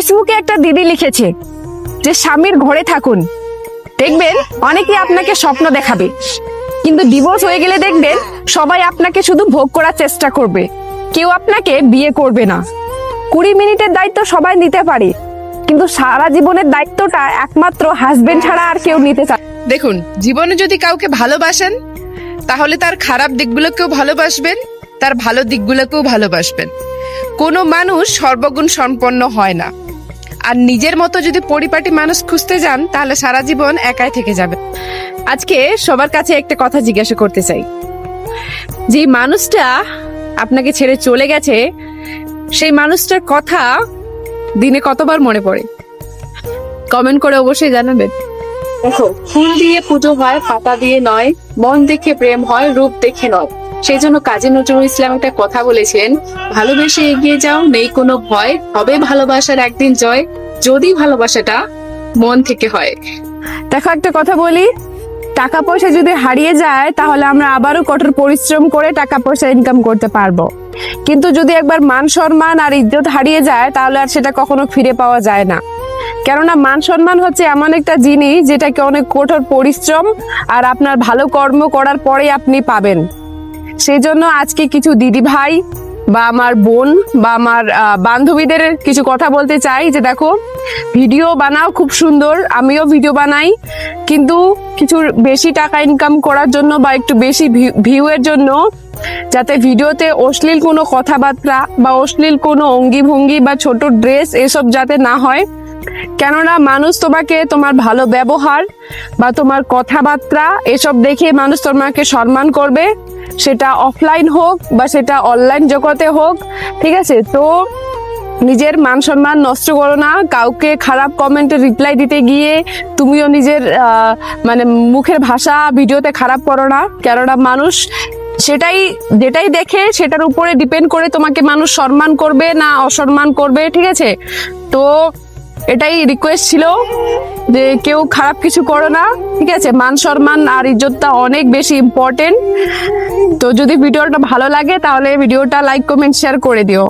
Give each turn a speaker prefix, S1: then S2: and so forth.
S1: ফেসবুকে একটা দিদি লিখেছে যে স্বামীর ঘরে থাকুন, দেখবেন অনেকে আপনাকে স্বপ্ন দেখাবে, কিন্তু ডিভোর্স হয়ে গেলে দেখবেন সবাই আপনাকে শুধু ভোগ করার চেষ্টা করবে, কেউ আপনাকে বিয়ে করবে না। 20 মিনিটের দায়িত্ব সবাই নিতে পারে, কিন্তু সারা জীবনের দায়িত্বটা একমাত্র হাজবেন্ড ছাড়া আর কেউ নিতে চায়।
S2: দেখুন, জীবনে যদি কাউকে ভালোবাসেন তাহলে তার খারাপ দিকগুলোকেও ভালোবাসবেন, তার ভালো দিকগুলোকেও ভালোবাসবেন। কোনো মানুষ সর্বগুণ সম্পন্ন হয় না, আর নিজের মতো যদি পরিপাটি মানুষ খুঁজতে যান তাহলে সারা জীবন একাই থেকে যাবে। আজকে সবার কাছে একটা কথা জিজ্ঞাসা করতে চাই, যে মানুষটা আপনাকে ছেড়ে চলে গেছে, সেই মানুষটার কথা দিনে কতবার মনে পড়ে? কমেন্ট করে অবশ্যই জানাবেন।
S3: দেখো, ফুল দিয়ে পুজো হয়, পাতা দিয়ে নয়, মন দেখে প্রেম হয়, রূপ দেখে নয়। সেই জন্য কাজী নজরুল ইসলাম একটা কথা বলেছেন, ভালোবেসে এগিয়ে যাও, নেই কোনো ভয়, হবে ভালোবাসার একদিন জয়, যদি ভালোবাসাটা মন থেকে হয়।
S1: দেখো, একটা কথা বলি, টাকা পয়সা যদি হারিয়ে যায় তাহলে আমরা আবারও কঠোর পরিশ্রম করে টাকা পয়সা ইনকাম করতে পারবো, কিন্তু যদি একবার মান সম্মান আর ইজ্জত হারিয়ে যায় তাহলে আর সেটা কখনো ফিরে পাওয়া যায় না। কেননা মান সম্মান হচ্ছে এমন একটা জিনিস যেটাকে অনেক কঠোর পরিশ্রম আর আপনার ভালো কর্ম করার পরে আপনি পাবেন। সেই জন্য আজকে কিছু দিদি ভাই বা আমার বোন বা আমার বান্ধবীদের কিছু কথা বলতে চাই, যে দেখো, ভিডিও বানাও খুব সুন্দর, আমিও ভিডিও বানাই, কিন্তু কিছু বেশি টাকা ইনকাম করার জন্য বা একটু বেশি ভিউ এর জন্য যাতে ভিডিওতে অশ্লীল কোনো কথাবার্তা বা অশ্লীল কোনো অঙ্গি ভঙ্গি বা ছোট ড্রেস এসব যাতে না হয়। কেননা মানুষ তোমাকে তোমার ভালো ব্যবহার বা তোমার কথাবার্তা এসব দেখে মানুষ তোমাকে সম্মান করবে, সেটা অফলাইন হোক বা সেটা অনলাইন জগতে হোক, ঠিক আছে? তো নিজের মান সম্মান নষ্ট করো না, কাউকে খারাপ কমেন্টে রিপ্লাই দিতে গিয়ে তুমিও নিজের মানে মুখের ভাষা ভিডিওতে খারাপ করো না। কেননা মানুষ যেটাই দেখে সেটার উপরে ডিপেন্ড করে তোমাকে মানুষ সম্মান করবে না অসম্মান করবে, ঠিক আছে? তো এটাই রিকোয়েস্ট ছিল যে কেউ খারাপ কিছু করো না, ঠিক আছে? মান সম্মান আর ইজ্জতটা অনেক বেশি ইম্পর্টেন্ট। তো যদি ভিডিওটা ভালো লাগে তাহলে ভিডিওটা লাইক কমেন্ট শেয়ার করে দিও।